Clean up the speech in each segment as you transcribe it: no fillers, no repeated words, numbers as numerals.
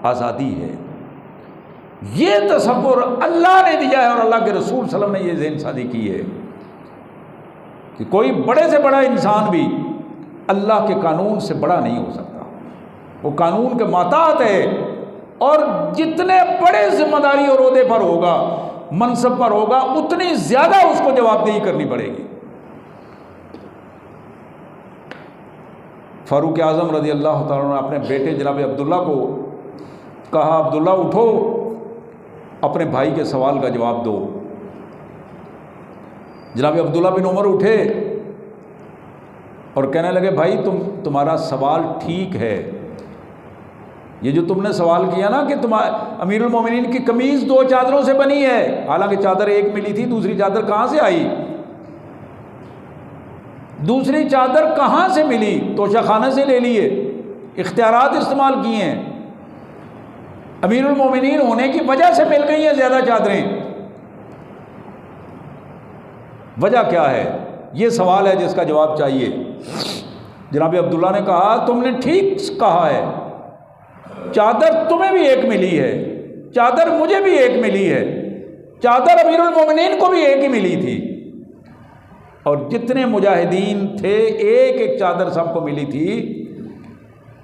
آزادی ہے۔ یہ تصور اللہ نے دیا ہے اور اللہ کے رسول صلی اللہ علیہ وسلم نے یہ ذہن سازی کی ہے کہ کوئی بڑے سے بڑا انسان بھی اللہ کے قانون سے بڑا نہیں ہو سکتا، وہ قانون کے ماتحت ہے، اور جتنے بڑے ذمہ داری اور عہدے پر ہوگا، منصب پر ہوگا، اتنی زیادہ اس کو جواب دہی کرنی پڑے گی۔ فاروق اعظم رضی اللہ تعالیٰ عنہ نے اپنے بیٹے جناب عبداللہ کو کہا، عبداللہ اٹھو، اپنے بھائی کے سوال کا جواب دو۔ جناب عبداللہ بن عمر اٹھے اور کہنے لگے، بھائی تمہارا سوال ٹھیک ہے، یہ جو تم نے سوال کیا نا کہ امیر المومنین کی قمیض 2 چادروں سے بنی ہے، حالانکہ چادر ایک ملی تھی، دوسری چادر کہاں سے آئی؟ دوسری چادر کہاں سے ملی؟ توشہ خانے سے لے لیے، اختیارات استعمال کیے ہیں، امیر المومنین ہونے کی وجہ سے مل گئی ہیں زیادہ چادریں، وجہ کیا ہے؟ یہ سوال ہے جس کا جواب چاہیے۔ جناب عبداللہ نے کہا، تم نے ٹھیک کہا ہے، چادر تمہیں بھی ایک ملی ہے، چادر مجھے بھی ایک ملی ہے، چادر امیر المومنین کو بھی ایک ہی ملی تھی، اور جتنے مجاہدین تھے ایک ایک چادر سب کو ملی تھی۔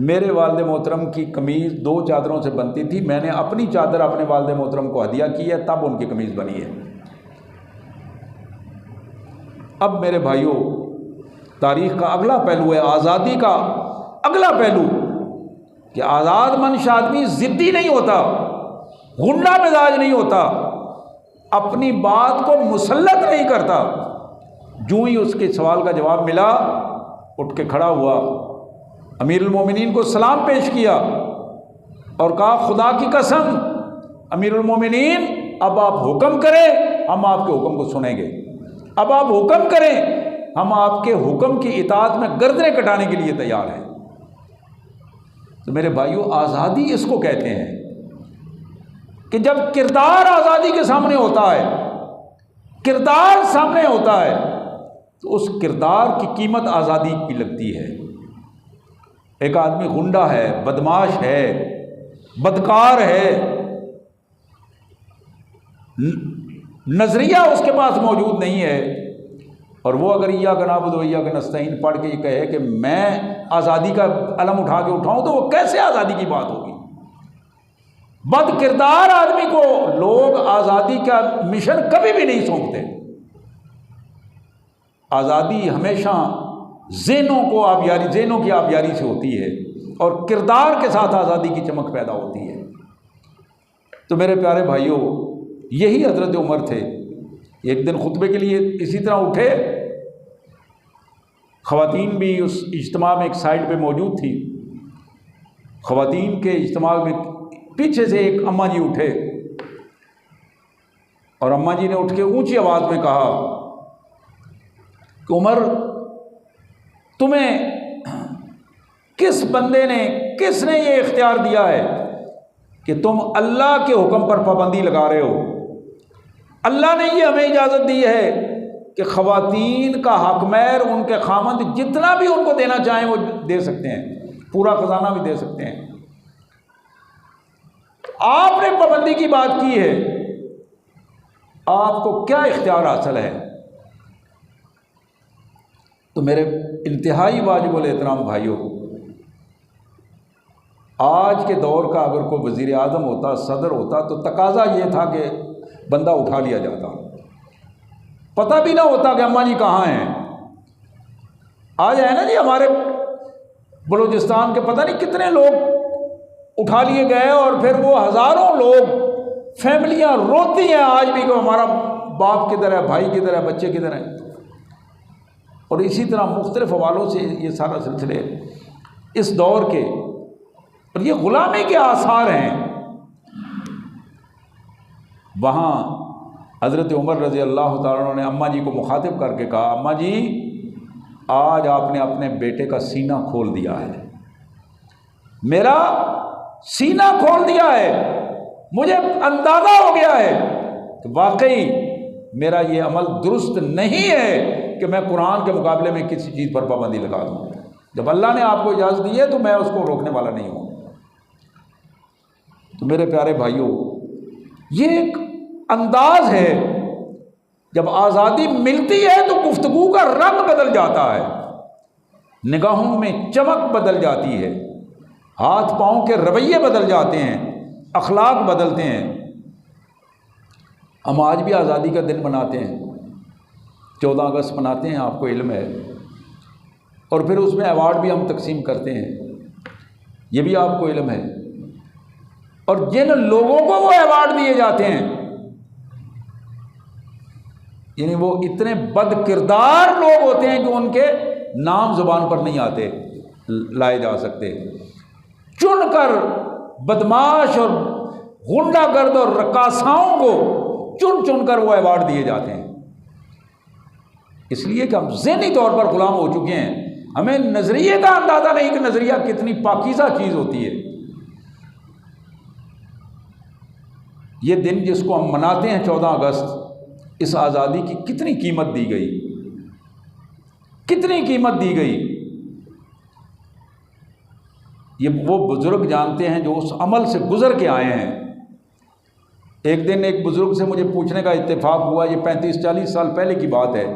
میرے والد محترم کی قمیض 2 چادروں سے بنتی تھی، میں نے اپنی چادر اپنے والد محترم کو ہدیہ کی ہے، تب ان کی قمیض بنی ہے۔ اب میرے بھائیوں، تاریخ کا اگلا پہلو ہے، آزادی کا اگلا پہلو، کہ آزاد منش آدمی ضدی نہیں ہوتا، غنڈہ مزاج نہیں ہوتا، اپنی بات کو مسلط نہیں کرتا۔ جو ہی اس کے سوال کا جواب ملا، اٹھ کے کھڑا ہوا، امیر المومنین کو سلام پیش کیا اور کہا، خدا کی قسم امیر المومنین، اب آپ حکم کریں، ہم آپ کے حکم کو سنیں گے، اب آپ حکم کریں، ہم آپ کے حکم کی اطاعت میں گردنیں کٹانے کے لیے تیار ہیں۔ تو میرے بھائیوں، آزادی اس کو کہتے ہیں کہ جب کردار آزادی کے سامنے ہوتا ہے، کردار سامنے ہوتا ہے، تو اس کردار کی قیمت آزادی کی لگتی ہے۔ ایک آدمی غنڈہ ہے، بدماش ہے، بدکار ہے، نظریہ اس کے پاس موجود نہیں ہے، اور وہ اگر ایاک نعبد و ایاک نستعین پڑھ کے یہ کہے کہ میں آزادی کا علم اٹھا کے اٹھاؤں، تو وہ کیسے آزادی کی بات ہوگی؟ بد کردار آدمی کو لوگ آزادی کا مشن کبھی بھی نہیں سونپتے۔ آزادی ہمیشہ ذہنوں کی آبیاری سے ہوتی ہے، اور کردار کے ساتھ آزادی کی چمک پیدا ہوتی ہے۔ تو میرے پیارے بھائیوں، یہی حضرت عمر تھے۔ ایک دن خطبے کے لیے اسی طرح اٹھے، خواتین بھی اس اجتماع میں ایک سائڈ پہ موجود تھی۔ خواتین کے اجتماع میں پیچھے سے ایک اماں جی اٹھے، اور اماں جی نے اٹھ کے اونچی آواز میں کہا کہ عمر، تمہیں کس بندے نے، کس نے یہ اختیار دیا ہے کہ تم اللہ کے حکم پر پابندی لگا رہے ہو؟ اللہ نے یہ ہمیں اجازت دی ہے کہ خواتین کا حق مہر ان کے خامند جتنا بھی ان کو دینا چاہیں وہ دے سکتے ہیں، پورا خزانہ بھی دے سکتے ہیں۔ آپ نے پابندی کی بات کی ہے، آپ کو کیا اختیار حاصل ہے؟ تو میرے انتہائی واجب الاحترام بھائیوں، آج کے دور کا اگر کوئی وزیر اعظم ہوتا، صدر ہوتا، تو تقاضا یہ تھا کہ بندہ اٹھا لیا جاتا، پتہ بھی نہ ہوتا کہ اماں جی کہاں ہیں۔ آج ہے نا جی، ہمارے بلوچستان کے پتہ نہیں کتنے لوگ اٹھا لیے گئے، اور پھر وہ ہزاروں لوگ، فیملیاں روتی ہیں آج بھی کہ ہمارا باپ کدھر ہے، بھائی کدھر ہے، بچے کدھر ہیں۔ اور اسی طرح مختلف حوالوں سے یہ سارا سلسلے اس دور کے، اور یہ غلامی کے آثار ہیں۔ وہاں حضرت عمر رضی اللہ تعالیٰ عنہ نے اماں جی کو مخاطب کر کے کہا، اماں جی، آج آپ نے اپنے بیٹے کا سینہ کھول دیا ہے، میرا سینہ کھول دیا ہے، مجھے اندازہ ہو گیا ہے کہ واقعی میرا یہ عمل درست نہیں ہے کہ میں قرآن کے مقابلے میں کسی چیز پر پابندی لگا دوں۔ جب اللہ نے آپ کو اجازت دی ہے تو میں اس کو روکنے والا نہیں ہوں۔ تو میرے پیارے بھائیوں، یہ ایک انداز ہے، جب آزادی ملتی ہے تو گفتگو کا رنگ بدل جاتا ہے، نگاہوں میں چمک بدل جاتی ہے، ہاتھ پاؤں کے رویے بدل جاتے ہیں، اخلاق بدلتے ہیں۔ ہم آج بھی آزادی کا دن مناتے ہیں، 14 اگست مناتے ہیں، آپ کو علم ہے، اور پھر اس میں ایوارڈ بھی ہم تقسیم کرتے ہیں، یہ بھی آپ کو علم ہے۔ اور جن لوگوں کو وہ ایوارڈ دیے جاتے ہیں، یعنی وہ اتنے بد کردار لوگ ہوتے ہیں کہ ان کے نام زبان پر نہیں آتے، لائے جا سکتے، چن کر بدماش اور غنڈہ گرد اور رقاصاؤں کو چن چن کر وہ ایوارڈ دیے جاتے ہیں، اس لیے کہ ہم ذہنی طور پر غلام ہو چکے ہیں، ہمیں نظریے کا اندازہ نہیں کہ نظریہ کتنی پاکیزہ چیز ہوتی ہے۔ یہ دن جس کو ہم مناتے ہیں 14 اگست، اس آزادی کی کتنی قیمت دی گئی، کتنی قیمت دی گئی، یہ وہ بزرگ جانتے ہیں جو اس عمل سے گزر کے آئے ہیں۔ ایک دن ایک بزرگ سے مجھے پوچھنے کا اتفاق ہوا، یہ 35-40 سال پہلے کی بات ہے،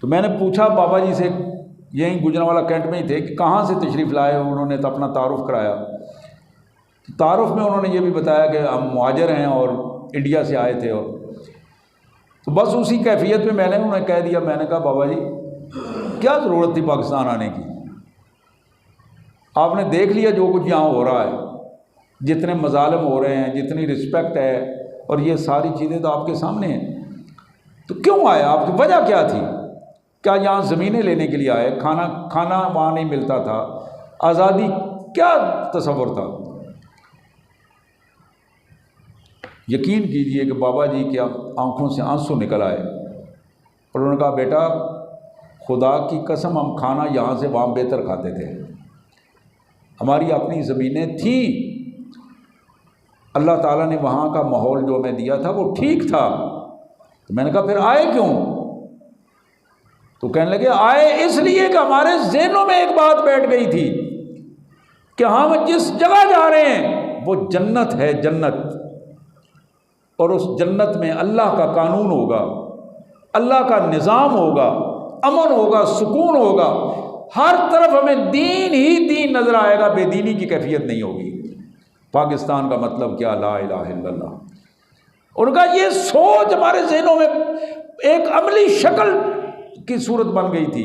تو میں نے پوچھا بابا جی سے، یہیں گجرانوالہ کینٹ میں ہی تھے، کہ کہاں سے تشریف لائے ہو؟ انہوں نے تو اپنا تعارف کرایا، تعارف میں انہوں نے یہ بھی بتایا کہ ہم مہاجر ہیں اور انڈیا سے آئے تھے، اور تو بس اسی کیفیت میں میں نے انہیں کہہ دیا، میں نے کہا بابا جی کیا ضرورت تھی پاکستان آنے کی، آپ نے دیکھ لیا جو کچھ یہاں ہو رہا ہے، جتنے مظالم ہو رہے ہیں، جتنی رسپیکٹ ہے، اور یہ ساری چیزیں تو آپ کے سامنے ہیں، تو کیوں آئے آپ کی وجہ کیا تھی؟ کیا یہاں زمینیں لینے کے لیے آئے؟ کھانا وہاں نہیں ملتا تھا، آزادی کیا تصور تھا؟ یقین کیجئے کہ بابا جی کے آنکھوں سے آنسو نکل آئے، اور انہوں نے کہا بیٹا خدا کی قسم ہم کھانا یہاں سے وہاں بہتر کھاتے تھے، ہماری اپنی زمینیں تھیں، اللہ تعالیٰ نے وہاں کا ماحول جو ہمیں دیا تھا وہ ٹھیک تھا۔ تو میں نے کہا پھر آئے کیوں؟ تو کہنے لگے آئے اس لیے کہ ہمارے ذہنوں میں ایک بات بیٹھ گئی تھی کہ ہم جس جگہ جا رہے ہیں وہ جنت ہے، جنت، اور اس جنت میں اللہ کا قانون ہوگا، اللہ کا نظام ہوگا، امن ہوگا، سکون ہوگا، ہر طرف ہمیں دین ہی دین نظر آئے گا، بے دینی کی کیفیت نہیں ہوگی۔ پاکستان کا مطلب کیا؟ لا الہ الا اللہ۔ ان کا یہ سوچ ہمارے ذہنوں میں ایک عملی شکل کی صورت بن گئی تھی،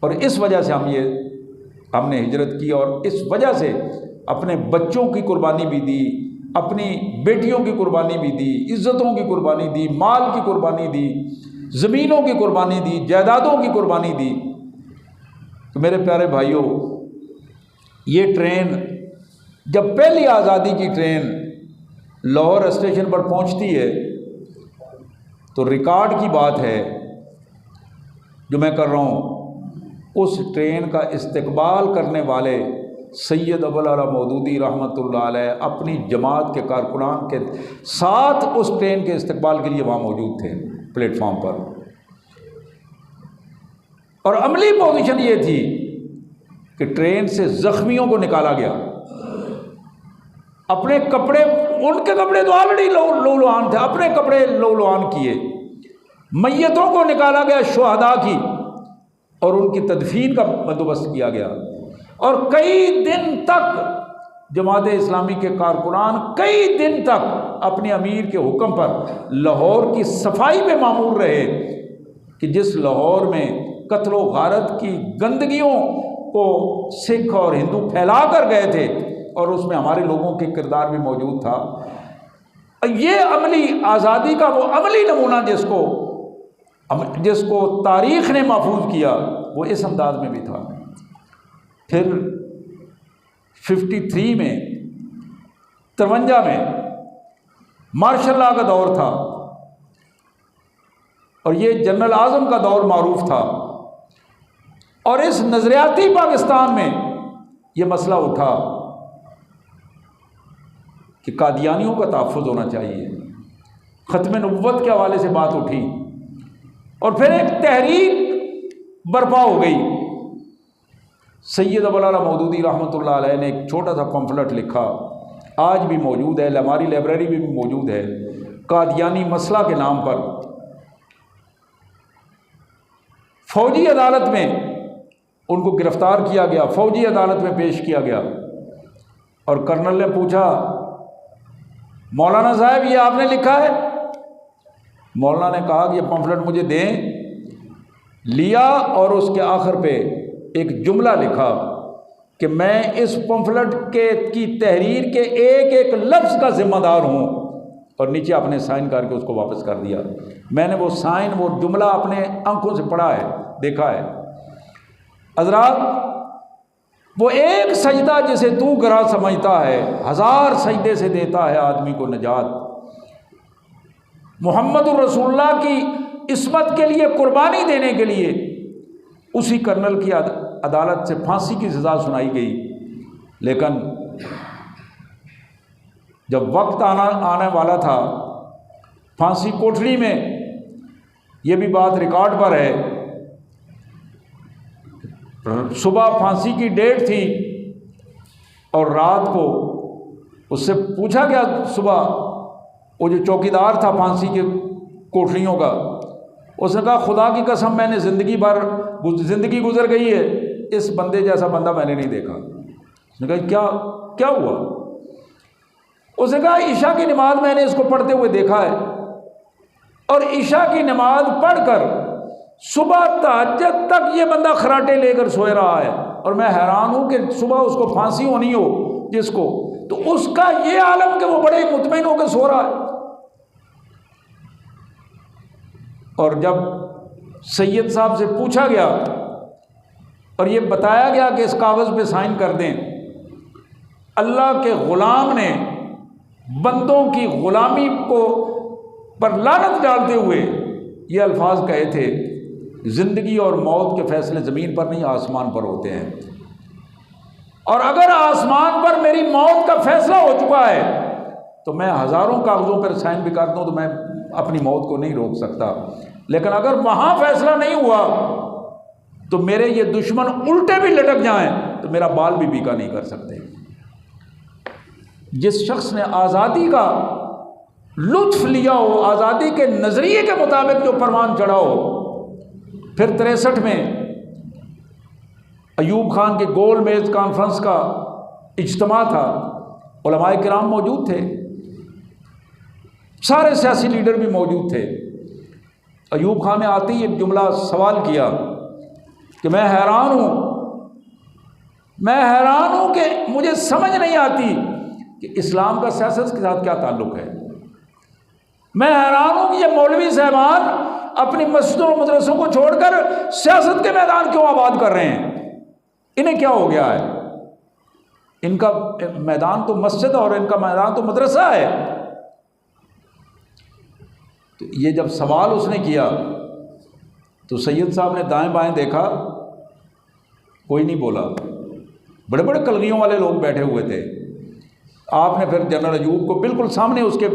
اور اس وجہ سے ہم نے ہجرت کی، اور اس وجہ سے اپنے بچوں کی قربانی بھی دی، اپنی بیٹیوں کی قربانی بھی دی، عزتوں کی قربانی دی، مال کی قربانی دی، زمینوں کی قربانی دی، جائیدادوں کی قربانی دی۔ تو میرے پیارے بھائیوں، یہ ٹرین جب پہلی آزادی کی ٹرین لاہور اسٹیشن پر پہنچتی ہے تو ریکارڈ کی بات ہے جو میں کر رہا ہوں، اس ٹرین کا استقبال کرنے والے سید ابوالعلا مودودی رحمۃ اللہ علیہ اپنی جماعت کے کارکنان کے ساتھ اس ٹرین کے استقبال کے لیے وہاں موجود تھے پلیٹ فارم پر، اور عملی پوزیشن یہ تھی کہ ٹرین سے زخمیوں کو نکالا گیا، اپنے کپڑے، ان کے کپڑے تو آلریڈی لولوان تھے، اپنے کپڑے لولوان کیے، میتوں کو نکالا گیا شہداء کی، اور ان کی تدفین کا بندوبست کیا گیا، اور کئی دن تک جماعت اسلامی کے کارکنان کئی دن تک اپنے امیر کے حکم پر لاہور کی صفائی پہ مامور رہے، کہ جس لاہور میں قتل و غارت کی گندگیوں کو سکھ اور ہندو پھیلا کر گئے تھے، اور اس میں ہمارے لوگوں کے کردار بھی موجود تھا۔ یہ عملی آزادی کا وہ عملی نمونہ جس کو تاریخ نے محفوظ کیا، وہ اس انداز میں بھی تھا۔ پھر 53 میں 53 میں مارشل لا کا دور تھا، اور یہ جنرل اعظم کا دور معروف تھا، اور اس نظریاتی پاکستان میں یہ مسئلہ اٹھا کہ قادیانیوں کا تحفظ ہونا چاہیے، ختم نبوت کے حوالے سے بات اٹھی، اور پھر ایک تحریک برپا ہو گئی سید ابوالعلا مودودی رحمۃ اللہ علیہ نے ایک چھوٹا سا پمفلٹ لکھا، آج بھی موجود ہے، ہماری لائبریری میں بھی موجود ہے، قادیانی مسئلہ کے نام پر۔ فوجی عدالت میں ان کو گرفتار کیا گیا، فوجی عدالت میں پیش کیا گیا، اور کرنل نے پوچھا مولانا صاحب یہ آپ نے لکھا ہے؟ مولانا نے کہا کہ یہ پمفلٹ مجھے دیں۔ لیا اور اس کے آخر پہ ایک جملہ لکھا کہ میں اس پمفلٹ کی تحریر کے ایک ایک لفظ کا ذمہ دار ہوں، اور نیچے اپنے سائن کر کے اس کو واپس کر دیا۔ میں نے وہ سائن، وہ جملہ اپنے آنکھوں سے پڑھا ہے، دیکھا ہے۔ حضرات، وہ ایک سجدہ جسے تو گرا سمجھتا ہے، 1000 سجدے سے دیتا ہے آدمی کو نجات۔ محمد الرسول اللہ کی عصمت کے لیے قربانی دینے کے لیے اسی کرنل کی عدالت سے پھانسی کی سزا سنائی گئی، لیکن جب وقت آنے والا تھا پھانسی کوٹھری میں، یہ بھی بات ریکارڈ پر ہے، صبح پھانسی کی ڈیٹ تھی اور رات کو اس سے پوچھا گیا، صبح وہ جو چوکیدار تھا پھانسی کے کوٹھریوں کا، اس نے کہا خدا کی قسم میں نے زندگی گزر گئی ہے، اس بندے جیسا بندہ میں نے نہیں دیکھا۔ اس نے کہا کیا ہوا؟ اس نے کہا عشاء کی نماز میں نے اس کو پڑھتے ہوئے دیکھا ہے، اور عشاء کی نماز پڑھ کر صبح تہجد تک یہ بندہ خراٹے لے کر سوئے رہا ہے، اور میں حیران ہوں کہ صبح اس کو پھانسی ہونی ہو جس کو، تو اس کا یہ عالم کہ وہ بڑے مطمئن ہو کے سو رہا ہے۔ اور جب سید صاحب سے پوچھا گیا اور یہ بتایا گیا کہ اس کاغذ پہ سائن کر دیں، اللہ کے غلام نے بندوں کی غلامی پر لعنت ڈالتے ہوئے یہ الفاظ کہے تھے، زندگی اور موت کے فیصلے زمین پر نہیں آسمان پر ہوتے ہیں، اور اگر آسمان پر میری موت کا فیصلہ ہو چکا ہے تو میں ہزاروں کاغذوں پر سائن بھی کر دوں تو میں اپنی موت کو نہیں روک سکتا، لیکن اگر وہاں فیصلہ نہیں ہوا تو میرے یہ دشمن الٹے بھی لٹک جائیں تو میرا بال بھی بیکا نہیں کر سکتے۔ جس شخص نے آزادی کا لطف لیا ہو، آزادی کے نظریے کے مطابق جو پروان چڑھا ہو، پھر 63 میں ایوب خان کے گول میز کانفرنس کا اجتماع تھا، علماء کرام موجود تھے، سارے سیاسی لیڈر بھی موجود تھے۔ ایوب خان نے آتے ہی ایک جملہ سوال کیا کہ میں حیران ہوں کہ مجھے سمجھ نہیں آتی کہ اسلام کا سیاست کے ساتھ کیا تعلق ہے۔ میں حیران ہوں کہ یہ مولوی صاحبان اپنی مسجدوں اور مدرسوں کو چھوڑ کر سیاست کے میدان کیوں آباد کر رہے ہیں، انہیں کیا ہو گیا ہے؟ ان کا میدان تو مسجد اور ان کا میدان تو مدرسہ ہے۔ تو یہ جب سوال اس نے کیا تو سید صاحب نے دائیں بائیں دیکھا، کوئی نہیں بولا، بڑے بڑے کلگیوں والے لوگ بیٹھے ہوئے تھے۔ آپ نے پھر جنرل ایوب کو بالکل سامنے اس کے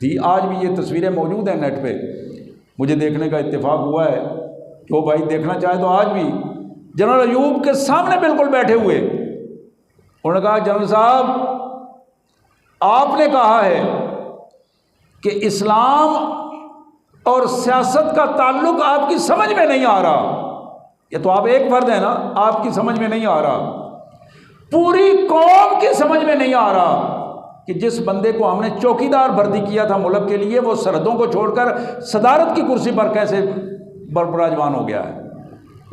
تھی، آج بھی یہ تصویریں موجود ہیں نیٹ پہ، مجھے دیکھنے کا اتفاق ہوا ہے، جو بھائی دیکھنا چاہے تو آج بھی جنرل ایوب کے سامنے بالکل بیٹھے ہوئے۔ انہوں نے کہا جنرل صاحب آپ نے کہا ہے کہ اسلام اور سیاست کا تعلق آپ کی سمجھ میں نہیں آ رہا، یہ تو آپ ایک فرد ہیں نا، آپ کی سمجھ میں نہیں آ رہا، پوری قوم کی سمجھ میں نہیں آ رہا کہ جس بندے کو ہم نے چوکیدار بھرتی کیا تھا ملک کے لیے، وہ سرحدوں کو چھوڑ کر صدارت کی کرسی پر کیسے براجمان ہو گیا ہے۔